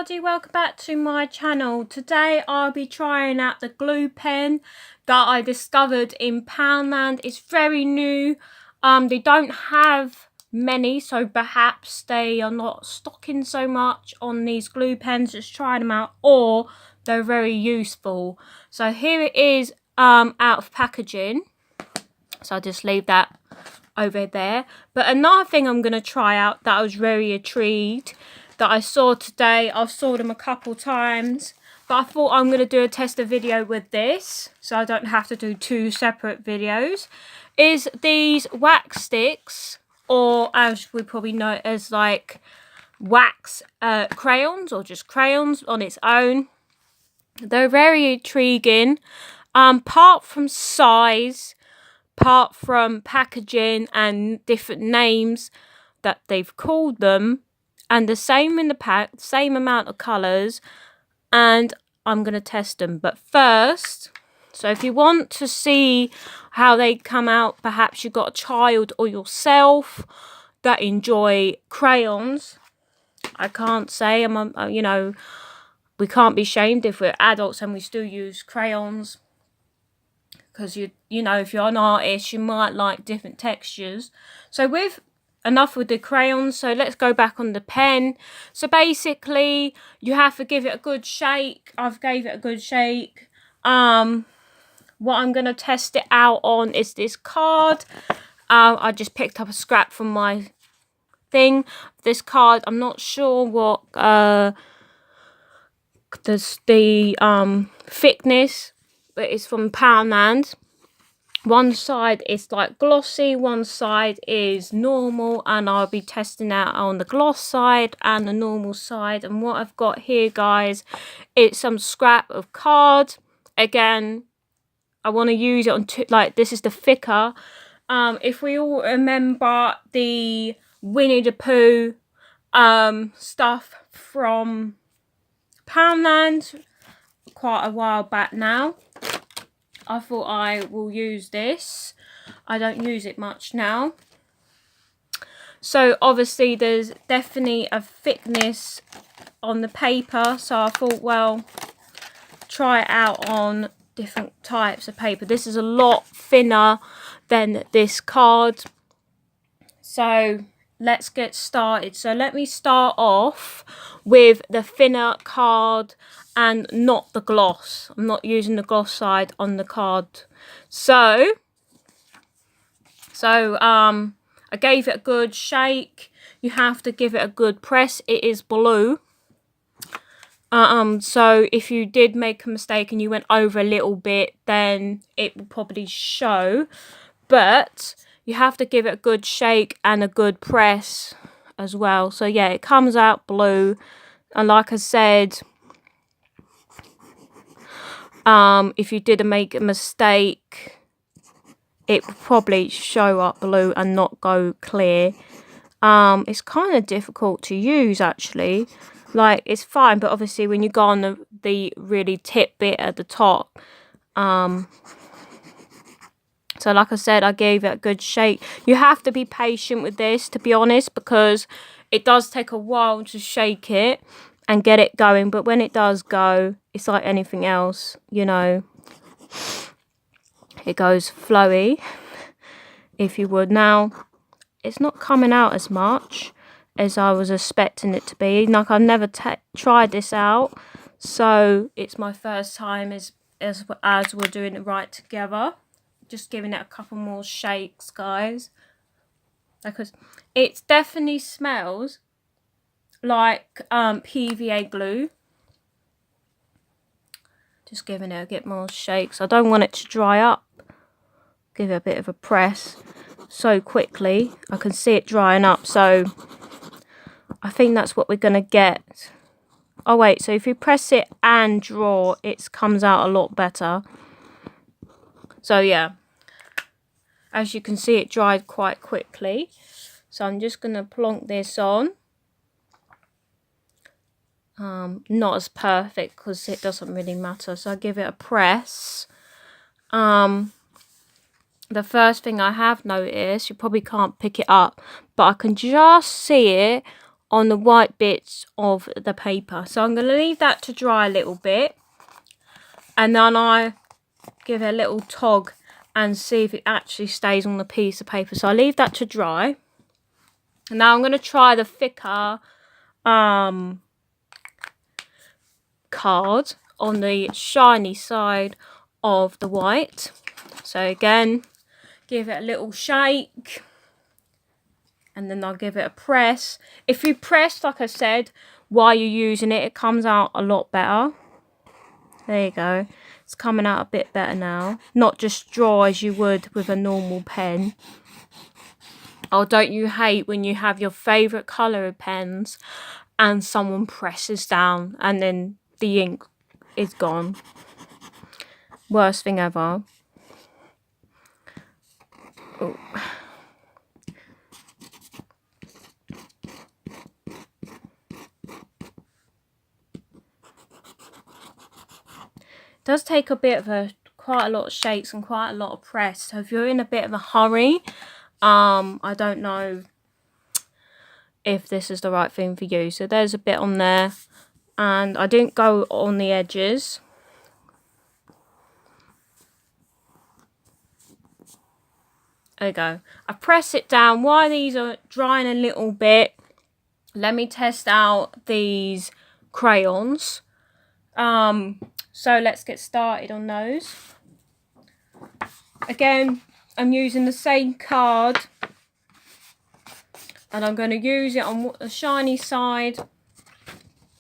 Welcome back to my channel. Today I'll be trying out the glue pen that I discovered in Poundland. It's very new. They don't have many, so perhaps they are not stocking so much on these glue pens. Just trying them out, or they're very useful. So here it is out of packaging. So I'll just leave that over there. But another thing I'm going to try out that I was very intrigued that I saw today. I've saw them a couple times, but I thought I'm going to do a tester video with this so I don't have to do two separate videos. Is these wax sticks, or as we probably know it as like wax crayons, or just crayons on its own. They're very intriguing. Apart from size, apart from packaging and different names that they've called them, and the same in the pack, same amount of colours, and I'm going to test them. But first, so if you want to see how they come out, perhaps you've got a child or yourself that enjoy crayons. I can't say, you know, we can't be shamed if we're adults and we still use crayons. Because, you know, if you're an artist, you might like different textures. So enough with the crayons, so let's go back on the pen. So basically you have to give it a good shake. I've gave it a good shake. What I'm going to test it out on is this card. I just picked up a scrap from my thing. This card, I'm not sure what the thickness, but it's from Poundland. One side is like glossy, one side is normal, and I'll be testing out on the gloss side and the normal side. And what I've got here, guys, it's some scrap of card. Again, I want to use it on like this is the thicker. If we all remember the Winnie the Pooh stuff from Poundland quite a while back now, I thought I will use this. I don't use it much now. So obviously there's definitely a thickness on the paper. So I thought, well, try it out on different types of paper. This is a lot thinner than this card. So let's get started. So let me start off with the thinner card and not the gloss. I'm not using the gloss side on the card. So I gave it a good shake. You have to give it a good press. It is blue. So if you did make a mistake and you went over a little bit, then it will probably show. But you have to give it a good shake and a good press as well. So yeah, it comes out blue. And like I said, if you did make a mistake, it would probably show up blue and not go clear. It's kind of difficult to use, actually. Like, it's fine, but obviously when you go on the really tip bit at the top, so like I said, I gave it a good shake. You have to be patient with this, to be honest, because it does take a while to shake it and get it going. But when it does go, it's like anything else, you know. It goes flowy, if you would. Now, it's not coming out as much as I was expecting it to be. Like, I've never tried this out, so it's my first time as we're doing it right together. Just giving it a couple more shakes, guys, because it definitely smells like PVA glue. Just giving it a bit more shakes. I don't want it to dry up. Give it a bit of a press so quickly. I can see it drying up, so I think that's what we're going to get. Oh wait, so if you press it and draw, it comes out a lot better. So yeah, as you can see, it dried quite quickly. So I'm just going to plonk this on. Not as perfect because it doesn't really matter. So I give it a press. The first thing I have noticed, you probably can't pick it up, but I can just see it on the white bits of the paper. So I'm going to leave that to dry a little bit, and then I give it a little tug and see if it actually stays on the piece of paper. So I leave that to dry, and now I'm going to try the thicker card on the shiny side of the white. So again, give it a little shake, and then I'll give it a press. If you press, like I said, while you're using it, it comes out a lot better. There you go. It's coming out a bit better now. Not just dry as you would with a normal pen. Oh, don't you hate when you have your favourite colour of pens and someone presses down and then the ink is gone? Worst thing ever. Oh. It does take a bit of quite a lot of shakes and quite a lot of press. So if you're in a bit of a hurry, I don't know if this is the right thing for you. So there's a bit on there, and I didn't go on the edges. There you go. I press it down. While these are drying a little bit, let me test out these crayons. So let's get started on those. Again, I'm using the same card, and I'm going to use it on the shiny side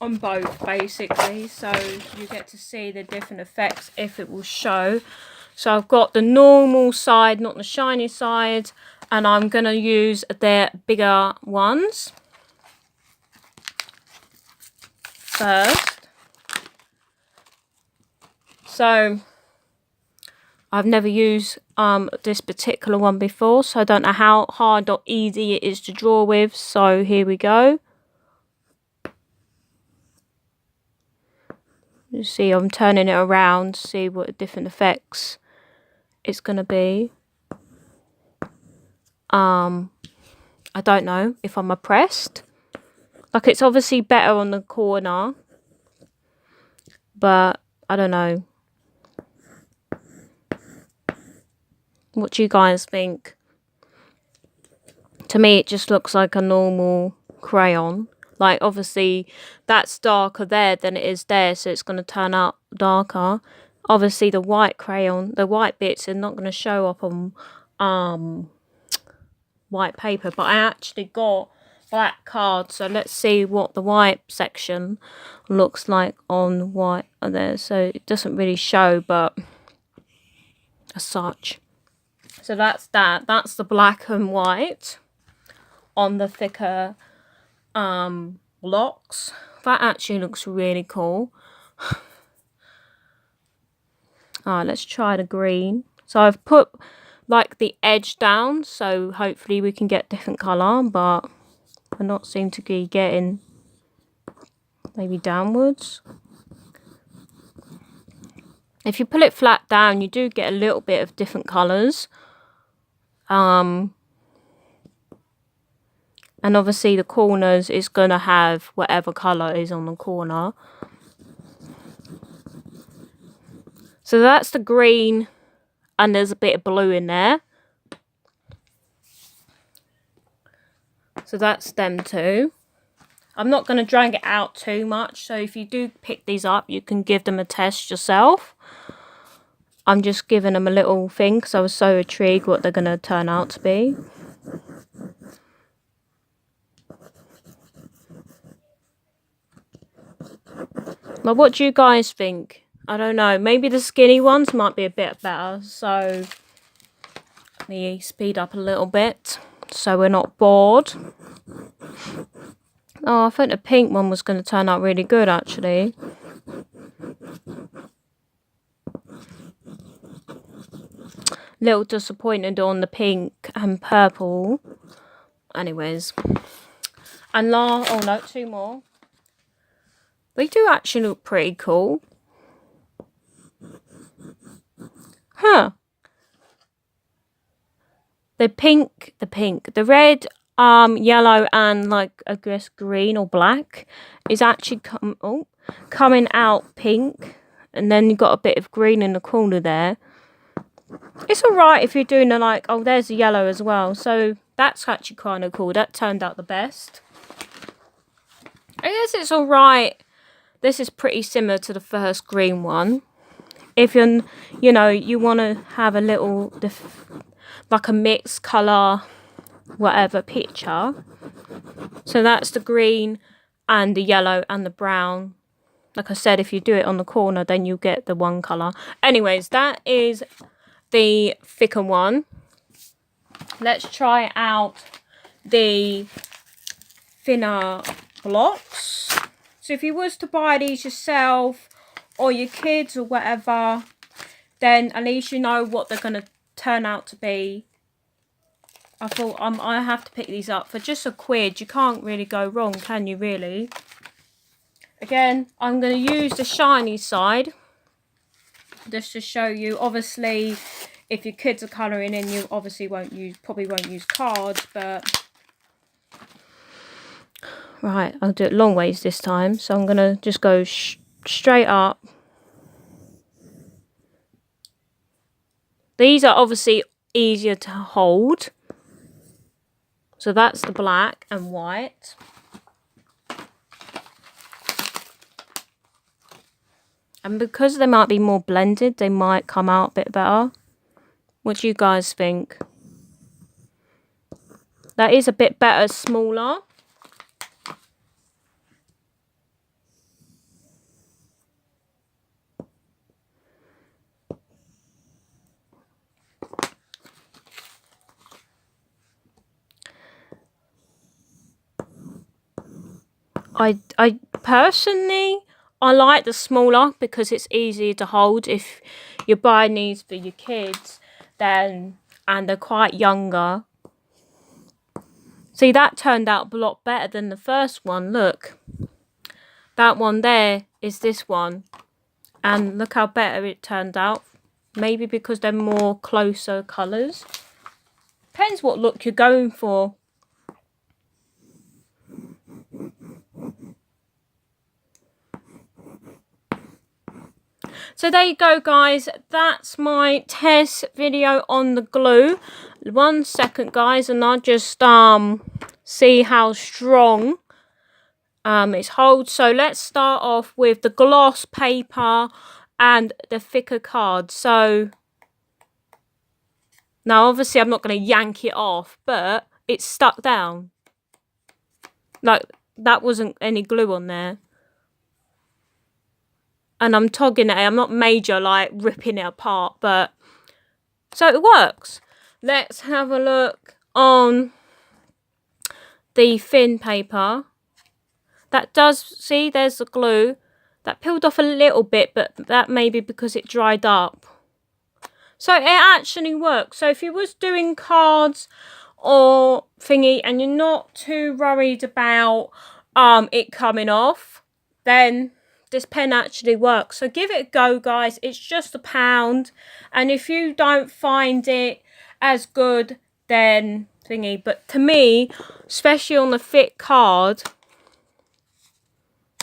on both, basically, so you get to see the different effects if it will show. So I've got the normal side, not the shiny side, and I'm going to use their bigger ones first. So I've never used this particular one before, so I don't know how hard or easy it is to draw with. So here we go. You see, I'm turning it around to see what different effects it's going to be. I don't know if I'm oppressed. Like, it's obviously better on the corner, but I don't know. What do you guys think? To me, it just looks like a normal crayon. Like, obviously, that's darker there than it is there, so it's going to turn out darker. Obviously, the white crayon, the white bits are not going to show up on white paper. But I actually got black cards, so let's see what the white section looks like on white there. So it doesn't really show, but as such. So that's that. That's the black and white on the thicker blocks. That actually looks really cool. Alright, let's try the green. So I've put like the edge down, so hopefully we can get different colour, but I not seem to be getting maybe downwards. If you pull it flat down, you do get a little bit of different colours. And obviously the corners is going to have whatever colour is on the corner. So that's the green, and there's a bit of blue in there. So that's them two. I'm not going to drag it out too much, so if you do pick these up, you can give them a test yourself. I'm just giving them a little thing because I was so intrigued what they're going to turn out to be. Well, what do you guys think? I don't know. Maybe the skinny ones might be a bit better. So let me speed up a little bit so we're not bored. Oh, I think the pink one was going to turn out really good, actually. Little disappointed on the pink and purple. Anyways. And oh no, two more. They do actually look pretty cool. Huh. The red yellow and like I guess green or black is actually coming out pink, and then you've got a bit of green in the corner there. It's alright if you're doing a like, oh, there's the yellow as well, so that's actually kind of cool. That turned out the best. I guess it's alright. This is pretty similar to the first green one. If you're, you know, you want to have a little, like a mixed colour, whatever picture. So that's the green and the yellow and the brown. Like I said, if you do it on the corner, then you get the one colour. Anyways, that is the thicker one. Let's try out the thinner blocks. So if you was to buy these yourself or your kids or whatever, then at least you know what they're going to turn out to be. I thought I have to pick these up for just £1. You can't really go wrong, can you really? Again, I'm going to use the shiny side just to show you. Obviously, if your kids are colouring in, you obviously probably won't use cards, but right, I'll do it long ways this time. So I'm going to just go straight up. These are obviously easier to hold. So that's the black and white. And because they might be more blended, they might come out a bit better. What do you guys think? That is a bit better, smaller. I personally, I like the smaller because it's easier to hold. If you're buying these for your kids, then, and they're quite younger. See, that turned out a lot better than the first one. Look, that one there is this one. And look how better it turned out. Maybe because they're more closer colours. Depends what look you're going for. So there you go, guys. That's my test video on the glue. 1 second, guys, and I'll just see how strong it holds. So let's start off with the gloss paper and the thicker card. So now obviously I'm not going to yank it off, but it's stuck down. Like that wasn't any glue on there. And I'm togging it. I'm not major like ripping it apart, but so it works. Let's have a look on the thin paper. That does, see, there's the glue. That peeled off a little bit, but that may be because it dried up. So it actually works. So if you was doing cards or thingy and you're not too worried about it coming off, then this pen actually works. So give it a go, guys. It's just £1, and if you don't find it as good, then thingy. But to me, especially on the thick card,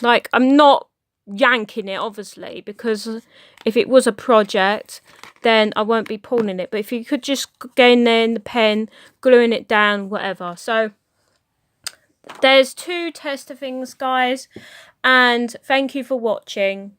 like I'm not yanking it obviously, because if it was a project then I won't be pulling it. But if you could just get in there in the pen, gluing it down, whatever. So there's 2 tester things, guys, and thank you for watching.